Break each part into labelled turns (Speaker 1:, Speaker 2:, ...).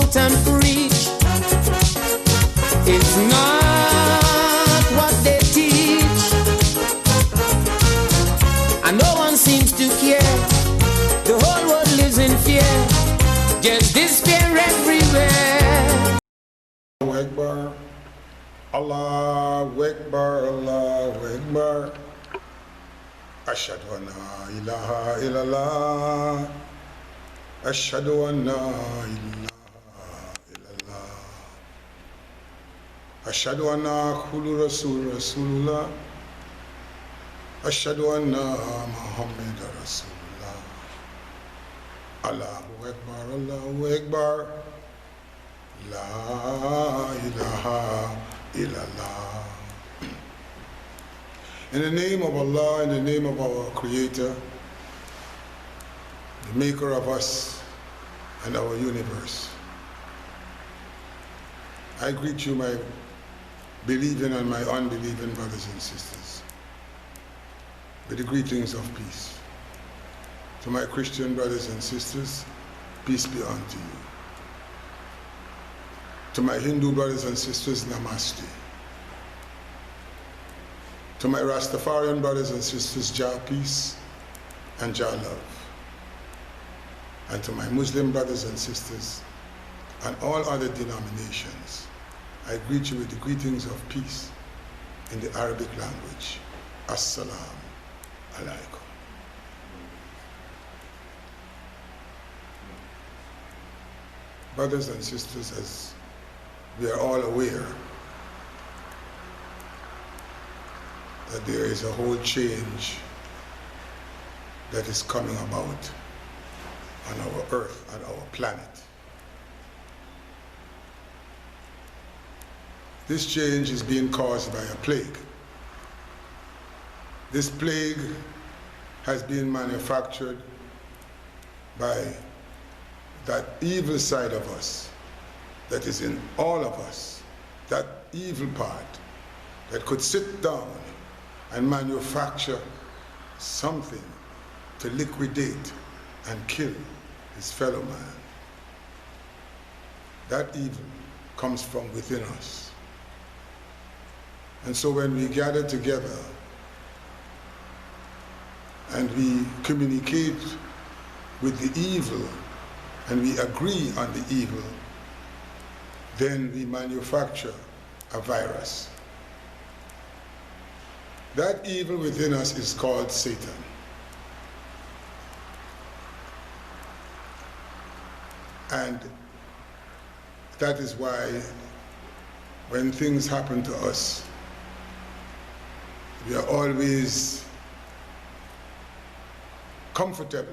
Speaker 1: out and preach. It's not what they teach, and no one seems to care. The whole world lives in fear, just despair everywhere.
Speaker 2: Allahu Akbar, Allahu Akbar, Allahu Akbar. Ashhadu an la ilaha illallah. Ashhadu an la ilaha illallah. Ashhadu anna khulu Rasulullah. Ashhadu anna Muhammadar Rasulullah. Allahu Akbar, Allahu Akbar. La ilaha illallah. In the name of Allah, in the name of our Creator, the Maker of us and our universe, I greet you, my believing and my unbelieving brothers and sisters, with the greetings of peace. To my Christian brothers and sisters, peace be unto you. To my Hindu brothers and sisters, namaste. To my Rastafarian brothers and sisters, Jah peace and Jah love. And to my Muslim brothers and sisters and all other denominations, I greet you with the greetings of peace in the Arabic language. Assalamu alaikum. Brothers and sisters, as we are all aware that there is a whole change that is coming about on our earth, on our planet. This change is being caused by a plague. This plague has been manufactured by that evil side of us that is in all of us, that evil part that could sit down and manufacture something to liquidate and kill his fellow man. That evil comes from within us. And so when we gather together and we communicate with the evil and we agree on the evil, then we manufacture a virus. That evil within us is called Satan. And that is why when things happen to us, we are always comfortable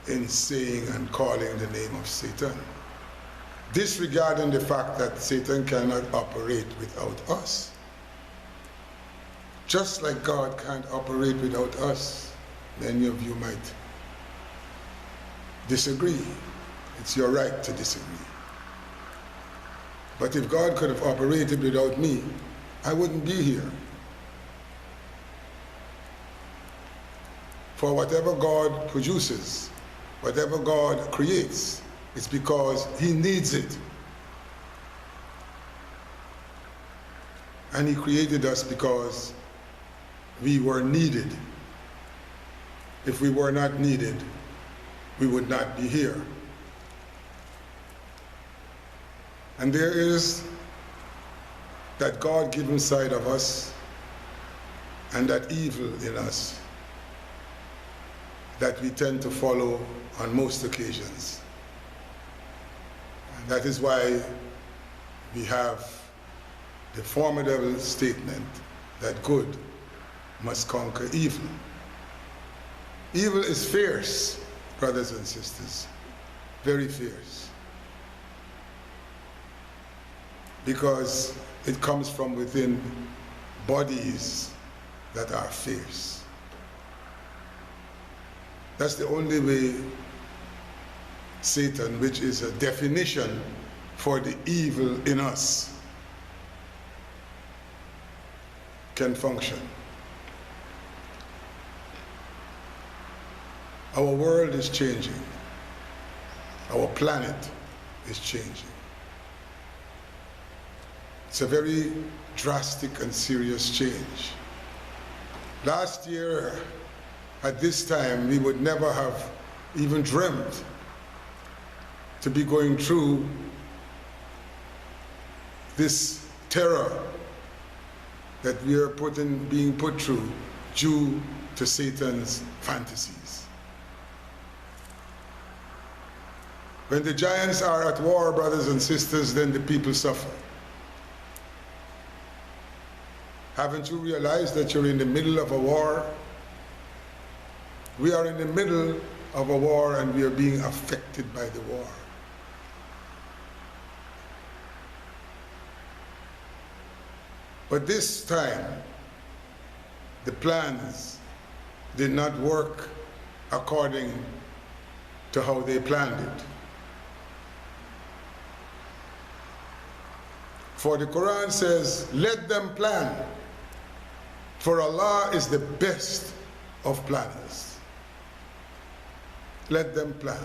Speaker 2: in saying and calling the name of Satan, disregarding the fact that Satan cannot operate without us. Just like God can't operate without us. Many of you might disagree. It's your right to disagree. But if God could have operated without me, I wouldn't be here. For whatever God produces, whatever God creates, it's because He needs it. And He created us because we were needed. If we were not needed, we would not be here. And there is that God-given side of us and that evil in us that we tend to follow on most occasions. And that is why we have the formidable statement that good must conquer evil. Evil is fierce, brothers and sisters, very fierce. Because it comes from within bodies that are fierce. That's the only way Satan, which is a definition for the evil in us, can function. Our world is changing. Our planet is changing. It's a very drastic and serious change. Last year, at this time, we would never have even dreamt to be going through this terror that we are being put through due to Satan's fantasies. When the giants are at war, brothers and sisters, then the people suffer. Haven't you realized that you're in the middle of a war? We are in the middle of a war and we are being affected by the war. But this time, the plans did not work according to how they planned it. For the Quran says, let them plan, for Allah is the best of planners. Let them plan.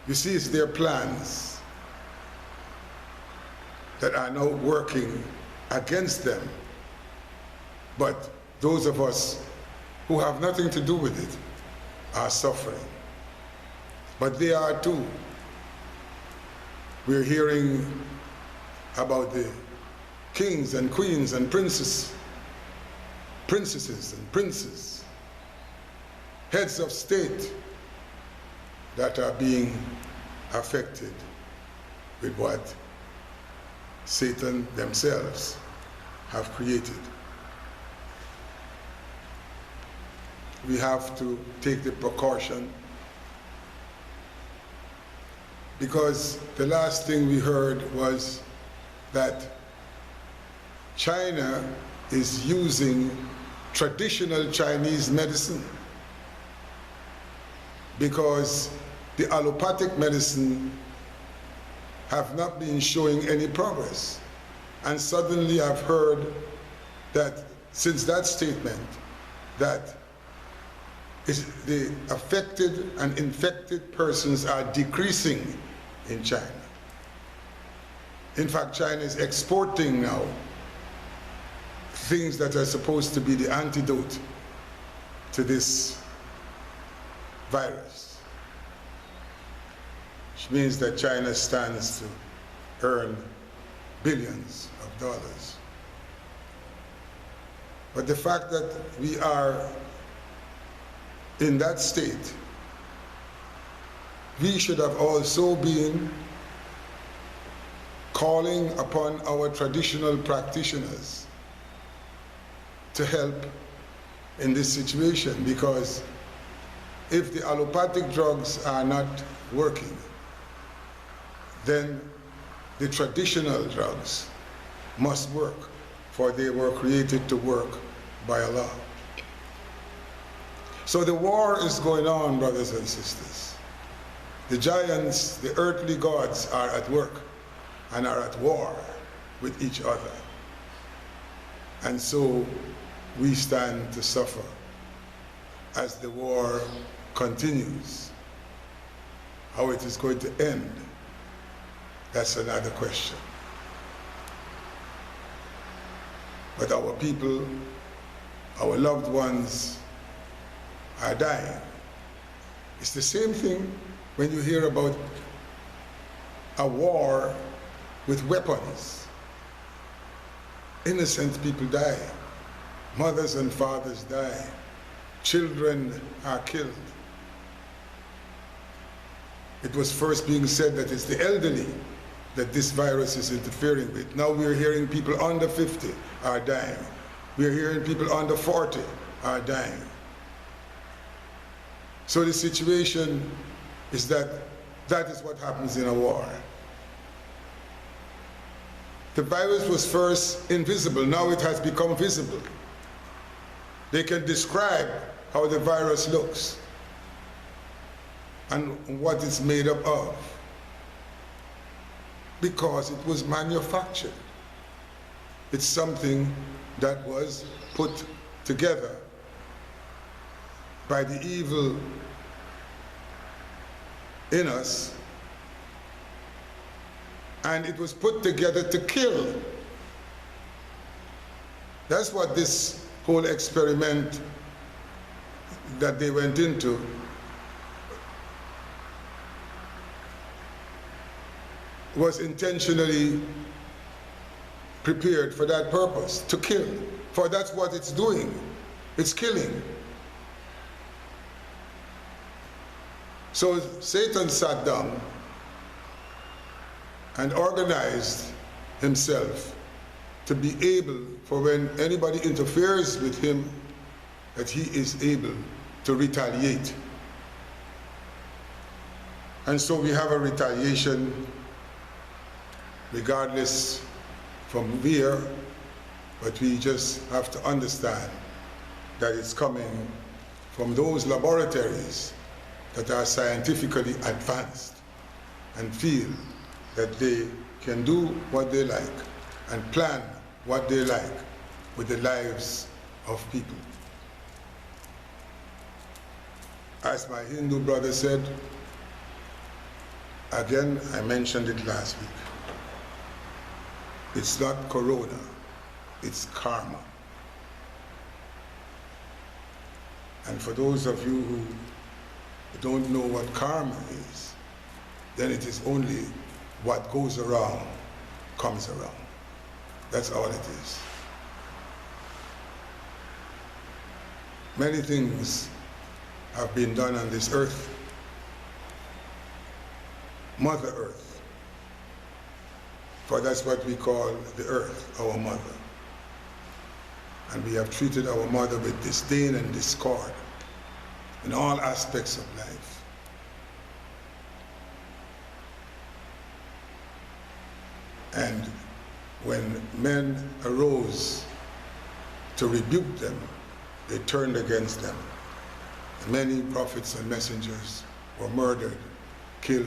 Speaker 2: You see, it's their plans that are now working against them. But those of us who have nothing to do with it are suffering. But they are too. We're hearing about the kings and queens and princesses and princes, heads of state that are being affected with what Satan themselves have created. We have to take the precaution, because the last thing we heard was that China is using traditional Chinese medicine because the allopathic medicine have not been showing any progress. And suddenly I've heard that since that statement, that the affected and infected persons are decreasing in China. In fact, China is exporting now things that are supposed to be the antidote to this virus, which means that China stands to earn billions of dollars. But the fact that we are in that state, we should have also been calling upon our traditional practitioners to help in this situation, because if the allopathic drugs are not working, then the traditional drugs must work, for they were created to work by Allah. So the war is going on, brothers and sisters. The giants, the earthly gods, are at work and are at war with each other. And so we stand to suffer as the war continues. How it is going to end, that's another question. But our people, our loved ones are dying. It's the same thing when you hear about a war with weapons. Innocent people die. Mothers and fathers die. Children are killed. It was first being said that it's the elderly that this virus is interfering with. Now we're hearing people under 50 are dying. We're hearing people under 40 are dying. So the situation is that is what happens in a war. The virus was first invisible, now it has become visible. They can describe how the virus looks and what it's made up of, because it was manufactured. It's something that was put together by the evil in us, and it was put together to kill. That's what this whole experiment that they went into was intentionally prepared for that purpose, to kill. For that's what it's doing. It's killing. So Satan sat down and organized himself to be able, for when anybody interferes with him, that he is able to retaliate. And so we have a retaliation regardless from where, but we just have to understand that it's coming from those laboratories that are scientifically advanced and feel that they can do what they like and plan what they like with the lives of people. As my Hindu brother said, again, I mentioned it last week, it's not corona, it's karma. And for those of you who don't know what karma is, then it is only what goes around comes around. That's all it is. Many things have been done on this earth. Mother Earth. For that's what we call the earth, our mother. And we have treated our mother with disdain and discord in all aspects of life. And when men arose to rebuke them, they turned against them. And many prophets and messengers were murdered, killed,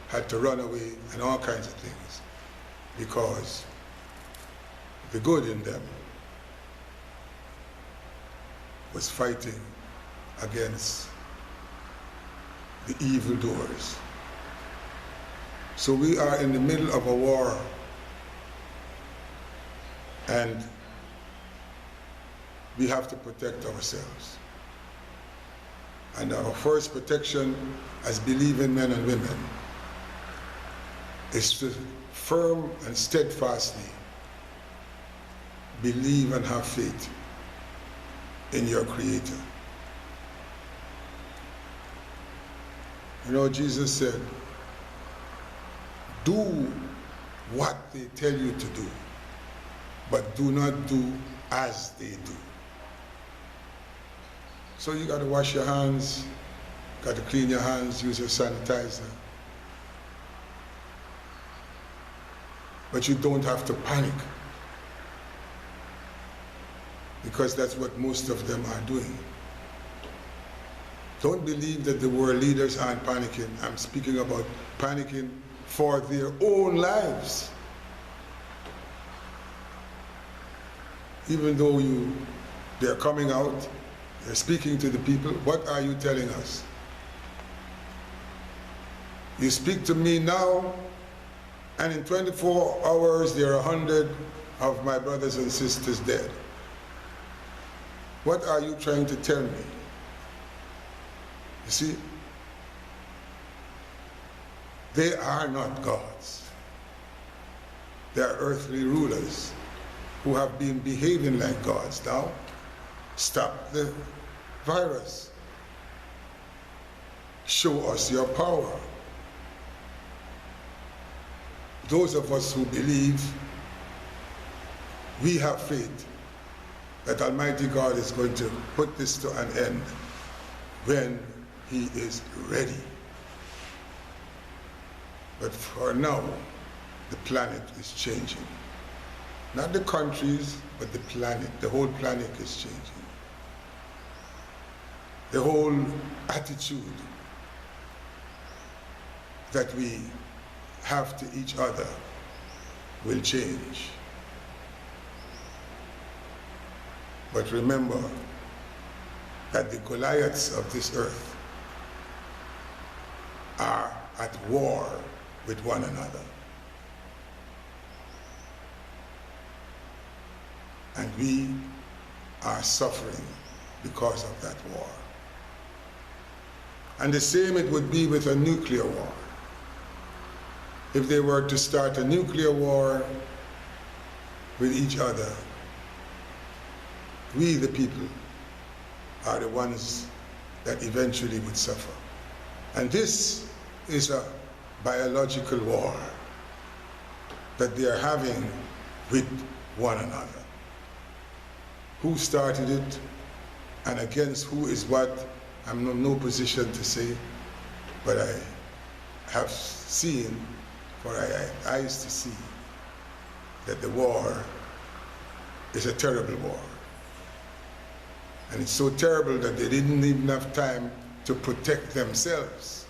Speaker 2: had to run away, and all kinds of things, because the good in them was fighting against the evildoers. So we are in the middle of a war, and we have to protect ourselves. And our first protection as believing men and women is to firm and steadfastly believe and have faith in your Creator. You know, Jesus said, do what they tell you to do, but do not do as they do. So you gotta wash your hands, gotta clean your hands, use your sanitizer. But you don't have to panic, because that's what most of them are doing. Don't believe that the world leaders aren't panicking. I'm speaking about panicking for their own lives. Even though they're coming out, they're speaking to the people, what are you telling us? You speak to me now, and in 24 hours there are 100 of my brothers and sisters dead. What are you trying to tell me? You see, they are not gods. They are earthly rulers who have been behaving like gods. Now, stop the virus. Show us your power. Those of us who believe, we have faith that Almighty God is going to put this to an end when He is ready. But for now, the planet is changing. Not the countries, but the planet. The whole planet is changing. The whole attitude that we have to each other will change. But remember that the Goliaths of this earth are at war with one another. And we are suffering because of that war. And the same it would be with a nuclear war. If they were to start a nuclear war with each other, we, the people, are the ones that eventually would suffer. And this is a biological war that they are having with one another. Who started it and against who is what, I'm in no position to say, but I have seen, for I have eyes to see, that the war is a terrible war. And it's so terrible that they didn't even have time to protect themselves.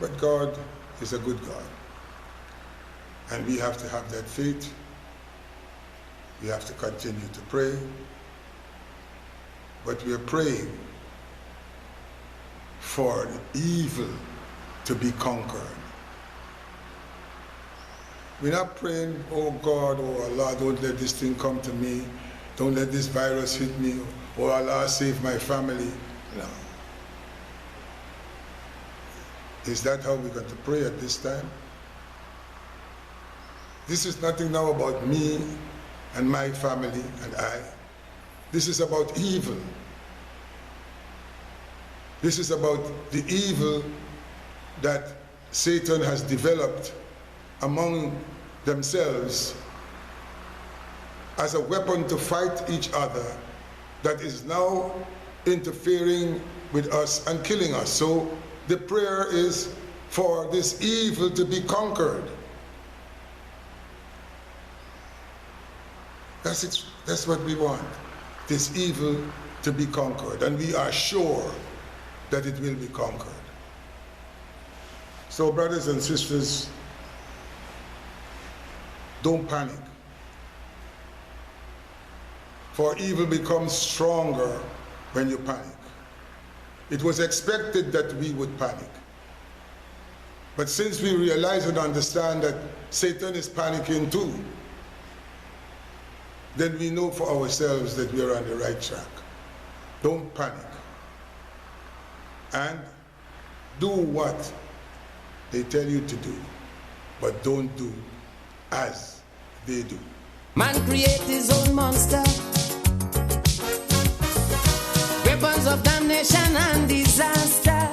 Speaker 2: But God is a good God. And we have to have that faith. We have to continue to pray. But we are praying for the evil to be conquered. We're not praying, oh God, oh Allah, don't let this thing come to me. Don't let this virus hit me. Oh Allah, save my family. No. Is that how we're going to pray at this time? This is nothing now about me and my family and I. This is about evil. This is about the evil that Satan has developed among themselves as a weapon to fight each other that is now interfering with us and killing us. So the prayer is for this evil to be conquered. That's it. That's what we want, this evil to be conquered, and we are sure that it will be conquered. So brothers and sisters, don't panic. For evil becomes stronger when you panic. It was expected that we would panic. But since we realize and understand that Satan is panicking too, then we know for ourselves that we are on the right track. Don't panic. And do what they tell you to do, but don't do as they do.
Speaker 1: Man create his own monster, weapons of damnation and disaster.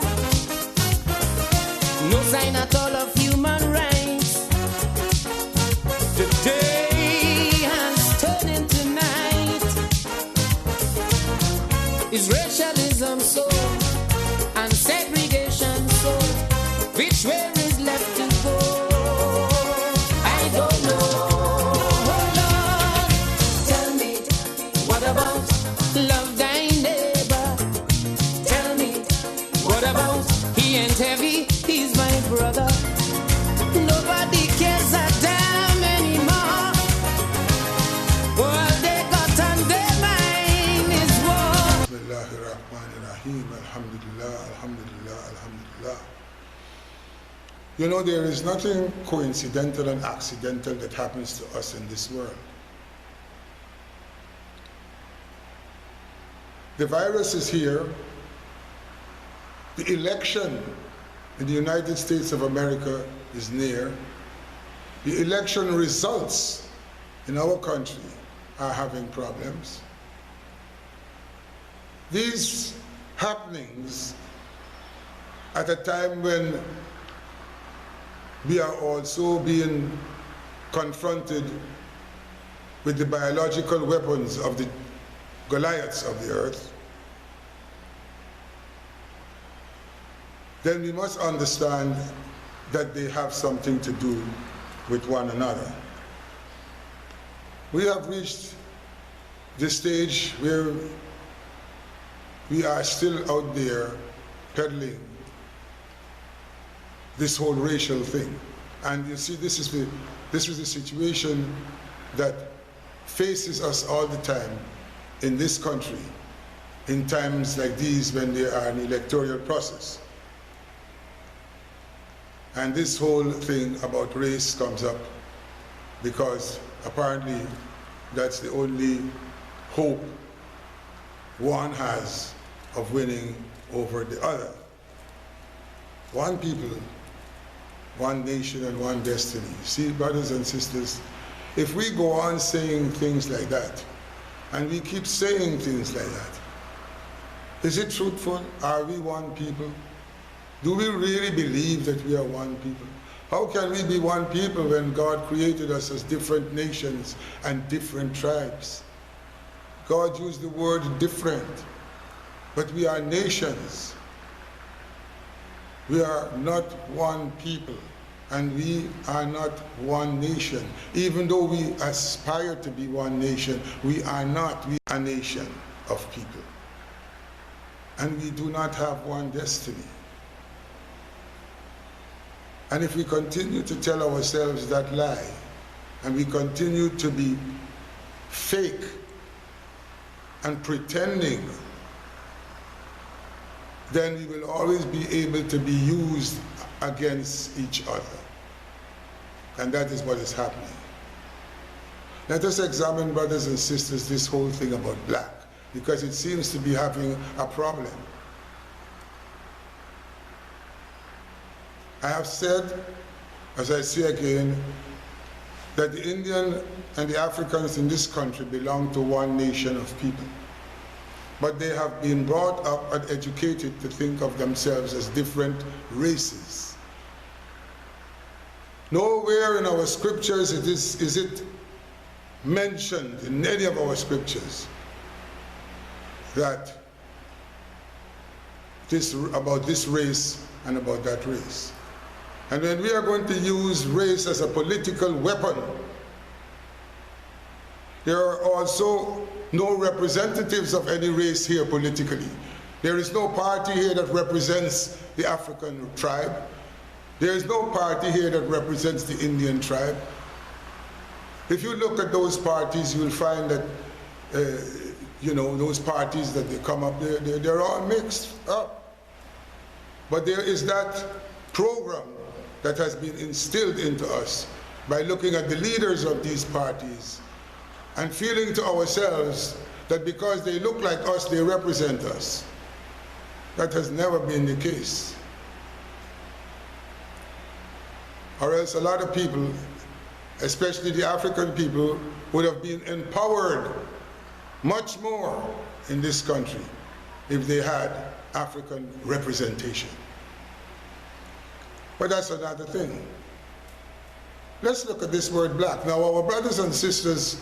Speaker 1: No sign at all of human rights. The day has turned into night. Is racialism so, and segregation so? Which way is left to go? I don't know. Oh Lord, tell me, what about love thy neighbor? Tell me, what about he ain't heavy, he's my brother. Nobody cares a damn anymore. All they got on their mind is war.
Speaker 2: Bismillahirrahmanirrahim. Alhamdulillah, alhamdulillah, alhamdulillah. You know, there is nothing coincidental and accidental that happens to us in this world. The virus is here. The election in the United States of America is near. The election results in our country are having problems. These happenings at a time when we are also being confronted with the biological weapons of the Goliaths of the earth, then we must understand that they have something to do with one another. We have reached the stage where we are still out there peddling this whole racial thing. And you see, this is the situation that faces us all the time in this country in times like these when there are an electoral process. And this whole thing about race comes up because apparently that's the only hope one has of winning over the other. One people, one nation, and one destiny. See, brothers and sisters, if we go on saying things like that, and we keep saying things like that, is it truthful? Are we one people? Do we really believe that we are one people? How can we be one people when God created us as different nations and different tribes? God used the word different, but we are nations. We are not one people, and we are not one nation. Even though we aspire to be one nation, we are not. We are a nation of people. And we do not have one destiny. And if we continue to tell ourselves that lie, and we continue to be fake and pretending, then we will always be able to be used against each other. And that is what is happening. Let us examine, brothers and sisters, this whole thing about black, because it seems to be having a problem. I have said, as I say again, that the Indian and the Africans in this country belong to one nation of people. But they have been brought up and educated to think of themselves as different races. Nowhere in our scriptures is it mentioned in any of our scriptures that about this race and about that race. And when we are going to use race as a political weapon, there are also no representatives of any race here politically. There is no party here that represents the African tribe. There is no party here that represents the Indian tribe. If you look at those parties, you will find that, those parties that they come up, they're all mixed up. But there is that program that has been instilled into us by looking at the leaders of these parties and feeling to ourselves that because they look like us, they represent us. That has never been the case. Or else a lot of people, especially the African people, would have been empowered much more in this country if they had African representation. But that's another thing. Let's look at this word black. Now our brothers and sisters,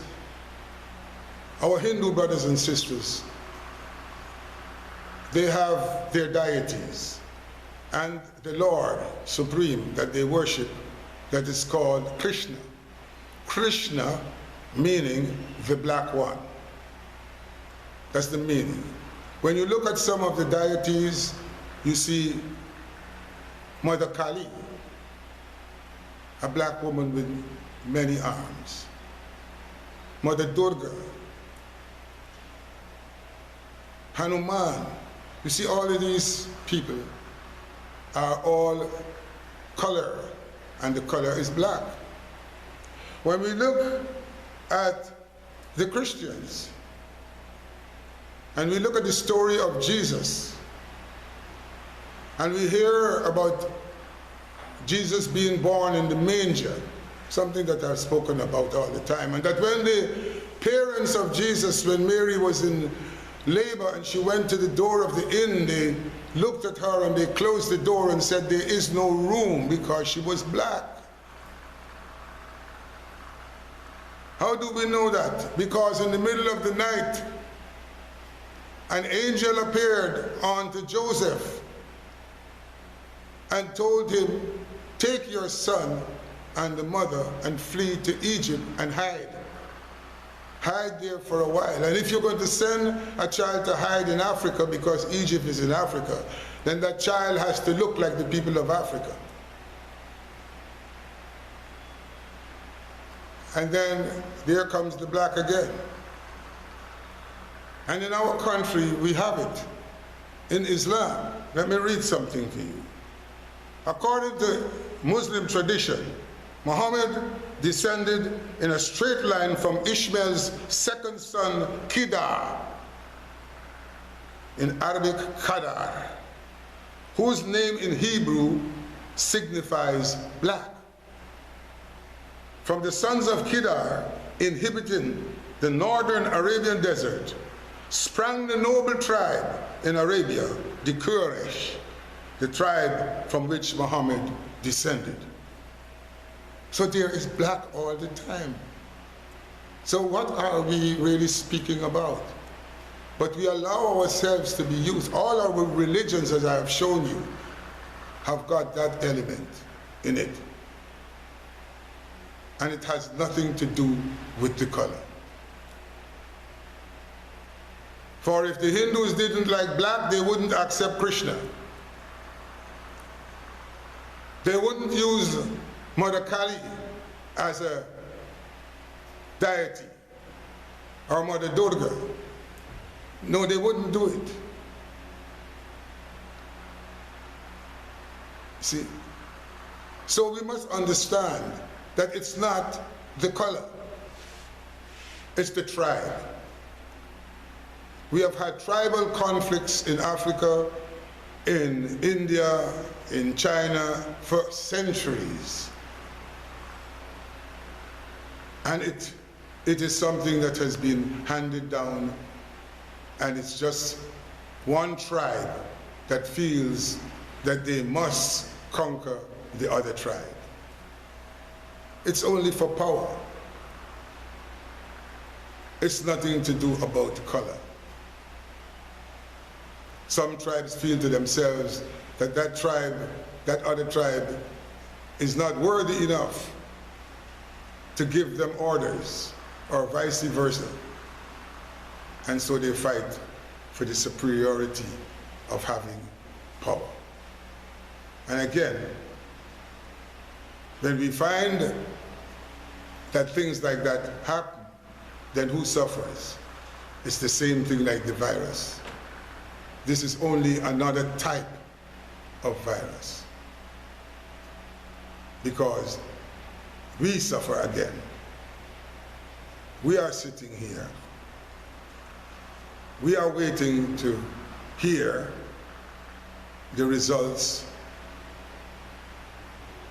Speaker 2: our Hindu brothers and sisters, they have their deities and the Lord Supreme that they worship that is called Krishna. Krishna meaning the black one. That's the meaning. When you look at some of the deities, you see Mother Kali, a black woman with many arms. Mother Durga, Hanuman. You see, all of these people are all color, and the color is black. When we look at the Christians, and we look at the story of Jesus, and we hear about Jesus being born in the manger, something that I've spoken about all the time, and that when the parents of Jesus, when Mary was in labor and she went to the door of the inn, they looked at her and they closed the door and said there is no room because she was black. How do we know that? Because in the middle of the night, an angel appeared unto Joseph and told him, take your son and the mother and flee to Egypt and hide. Hide there for a while. And if you're going to send a child to hide in Africa because Egypt is in Africa, then that child has to look like the people of Africa. And then there comes the black again. And in our country, we have it. In Islam, let me read something to you. According to Muslim tradition, Muhammad descended in a straight line from Ishmael's second son, Kedar, in Arabic, Kadar, whose name in Hebrew signifies black. From the sons of Kedar, inhabiting the northern Arabian desert, sprang the noble tribe in Arabia, the Quraysh, the tribe from which Muhammad descended. So there is black all the time. So what are we really speaking about? But we allow ourselves to be used. All our religions, as I have shown you, have got that element in it. And it has nothing to do with the color. For if the Hindus didn't like black, they wouldn't accept Krishna. They wouldn't use Mother Kali as a deity or Mother Durga. No, they wouldn't do it. See? So we must understand that it's not the color, it's the tribe. We have had tribal conflicts in Africa, in India, in China for centuries. And it is something that has been handed down, and it's just one tribe that feels that they must conquer the other tribe. It's only for power. It's nothing to do about color. Some tribes feel to themselves that that tribe, that other tribe, is not worthy enough to give them orders, or vice versa. And so they fight for the superiority of having power. And again, when we find that things like that happen, then who suffers? It's the same thing like the virus. This is only another type of virus, because we suffer again. We are sitting here. We are waiting to hear the results,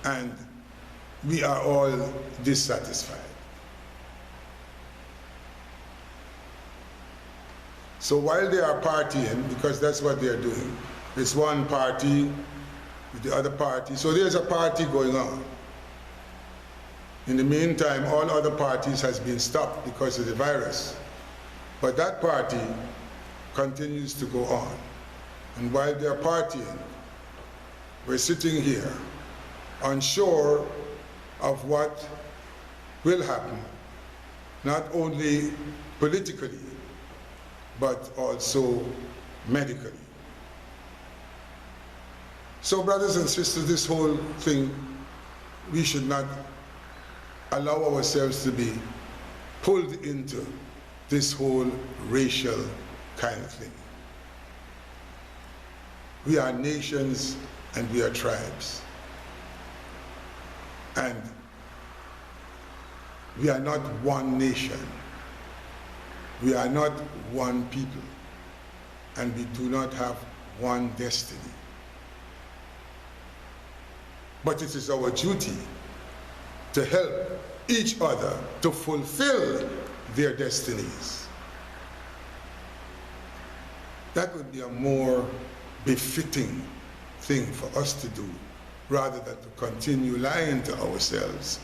Speaker 2: and we are all dissatisfied. So while they are partying, because that's what they're doing, it's one party with the other party, so there's a party going on. In the meantime, all other parties has been stopped because of the virus. But that party continues to go on. And while they're partying, we're sitting here unsure of what will happen, not only politically, but also medically. So brothers and sisters, this whole thing, we should not allow ourselves to be pulled into this whole racial kind of thing. We are nations and we are tribes. And we are not one nation. We are not one people. And we do not have one destiny. But it is our duty to help each other to fulfill their destinies. That would be a more befitting thing for us to do, rather than to continue lying to ourselves.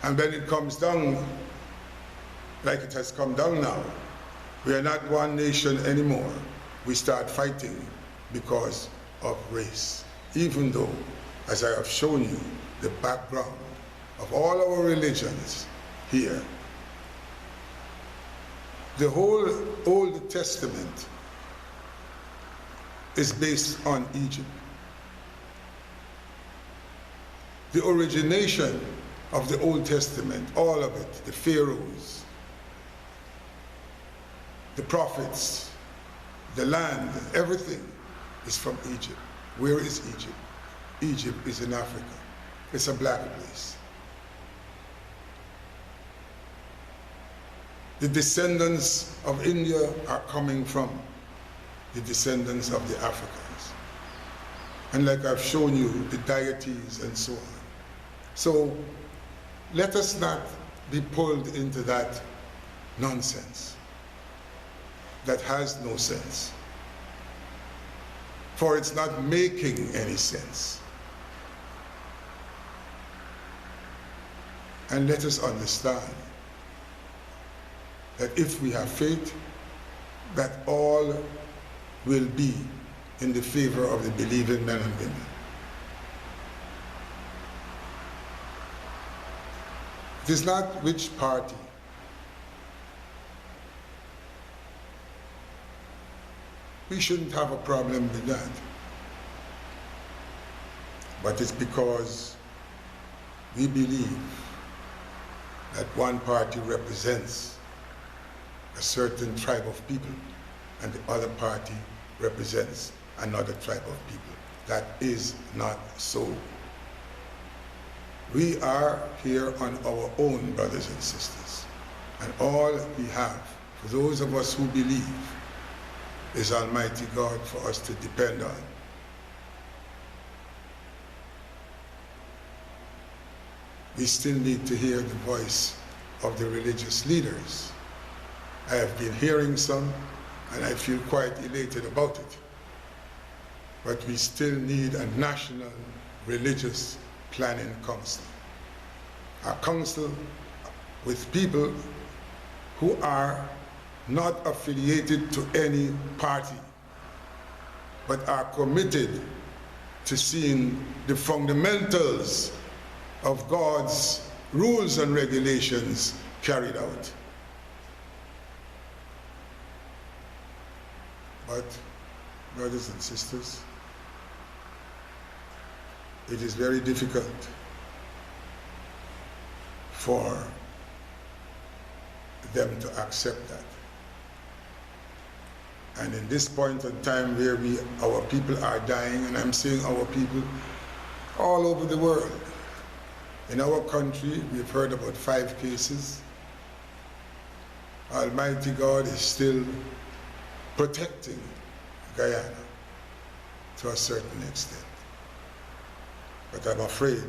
Speaker 2: And when it comes down, like it has come down now, we are not one nation anymore. We start fighting because of race, even though, as I have shown you, the background of all our religions here. The whole Old Testament is based on Egypt. The origination of the Old Testament, all of it, the pharaohs, the prophets, the land, everything is from Egypt. Where is Egypt? Egypt is in Africa. It's a black place. The descendants of India are coming from the descendants of the Africans. And like I've shown you, the deities and so on. So let us not be pulled into that nonsense that has no sense. For it's not making any sense. And let us understand that if we have faith, that all will be in the favor of the believing men and women. It is not which party. We shouldn't have a problem with that. But it's because we believe that one party represents a certain tribe of people and the other party represents another tribe of people. That is not so. We are here on our own, brothers and sisters. And all we have, for those of us who believe, is Almighty God for us to depend on. We still need to hear the voice of the religious leaders. I have been hearing some, and I feel quite elated about it. But we still need a national religious planning council. A council with people who are not affiliated to any party, but are committed to seeing the fundamentals of God's rules and regulations carried out. But, brothers and sisters, it is very difficult for them to accept that. And in this point in time where our people are dying, and I'm saying our people all over the world. In our country, we've heard about 5 cases. Almighty God is still protecting Guyana to a certain extent. But I'm afraid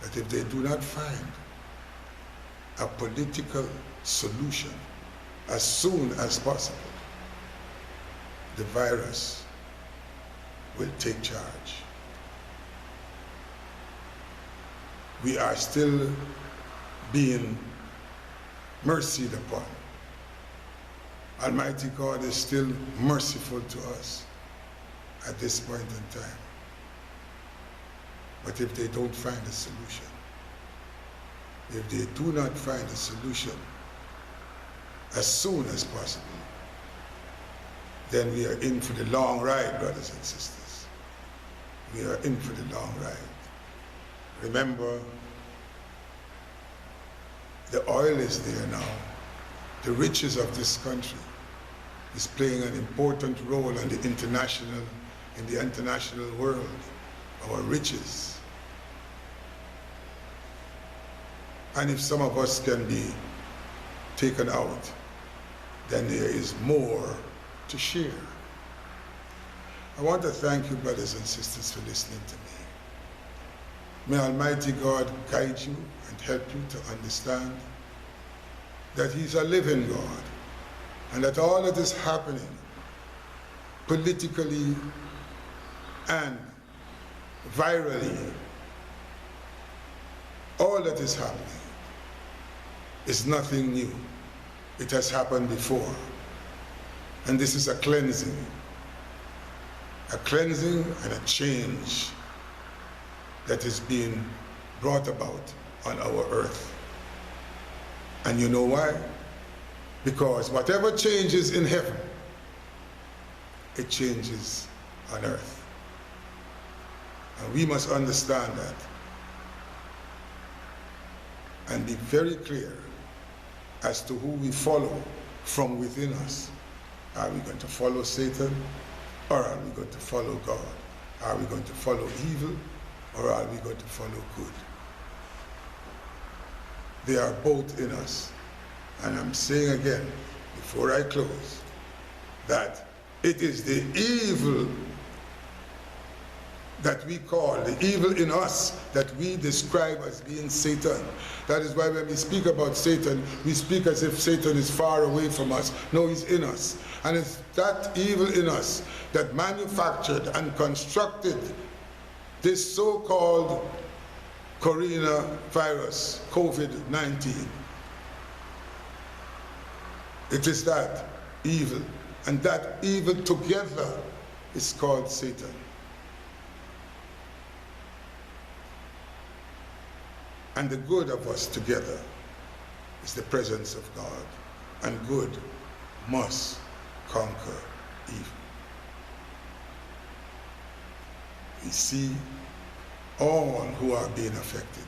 Speaker 2: that if they do not find a political solution as soon as possible, the virus will take charge. We are still being mercied upon. Almighty God is still merciful to us at this point in time. But if they don't find a solution, if they do not find a solution as soon as possible, then we are in for the long ride, brothers and sisters. We are in for the long ride. Remember, the oil is there now. The riches of this country is playing an important role in the international world. Our riches. And if some of us can be taken out, then there is more to share. I want to thank you, brothers and sisters, for listening to me. May Almighty God guide you and help you to understand that He's a living God, and that all that is happening politically and virally, all that is happening is nothing new. It has happened before. And this is a cleansing and a change that is being brought about on our earth. And you know why? Because whatever changes in heaven, it changes on earth. And we must understand that and be very clear as to who we follow from within us Are we going to follow Satan, or are we going to follow God? Are we going to follow evil, or are we going to follow good? They are both in us. And I'm saying again, before I close, that it is the evil that we call, the evil in us, that we describe as being Satan. That is why when we speak about Satan, we speak as if Satan is far away from us. No, he's in us. And it's that evil in us that manufactured and constructed this so-called coronavirus, COVID-19. It is that evil, and that evil together is called Satan. And the good of us together is the presence of God, and good must conquer evil. We see all who are being affected.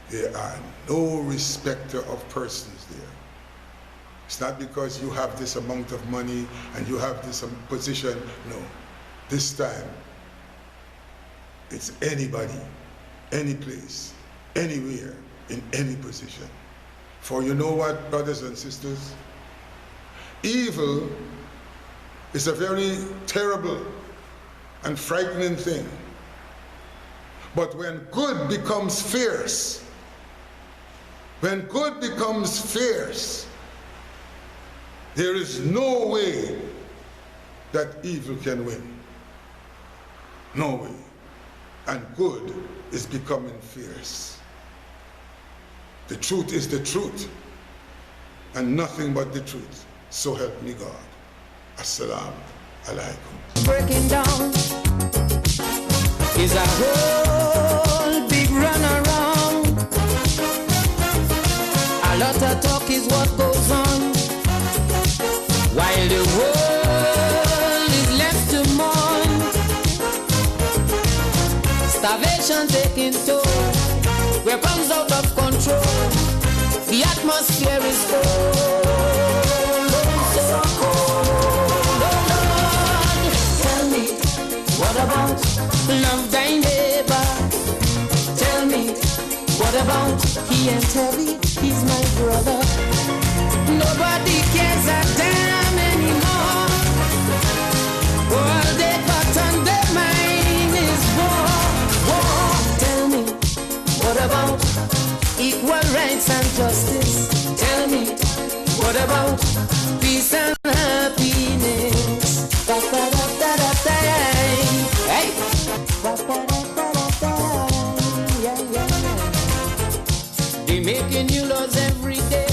Speaker 2: There are no respecter of persons there. It's not because you have this amount of money and you have this position. No. This time, it's anybody, any place, anywhere, in any position. For you know what, brothers and sisters? Evil is a very terrible and frightening thing. But when good becomes fierce, when good becomes fierce, there is no way that evil can win. No way. And good is becoming fierce. The truth is the truth, and nothing but the truth. So help me God. Assalamu alaikum.
Speaker 1: Breaking down is a whole big runaround. A lot of talk is what goes on, while the world is left to mourn. Starvation taking toll, weapons out of control. The atmosphere is cold, so cold. Oh Lord, tell me, what about love thy neighbor? Tell me, what about he ain't heavy, he's my brother. Nobody cares a damn anymore. All they got on their mind is war. Tell me, what about equal rights and justice? Tell me, what about peace and happiness? Hey! They making new laws every day.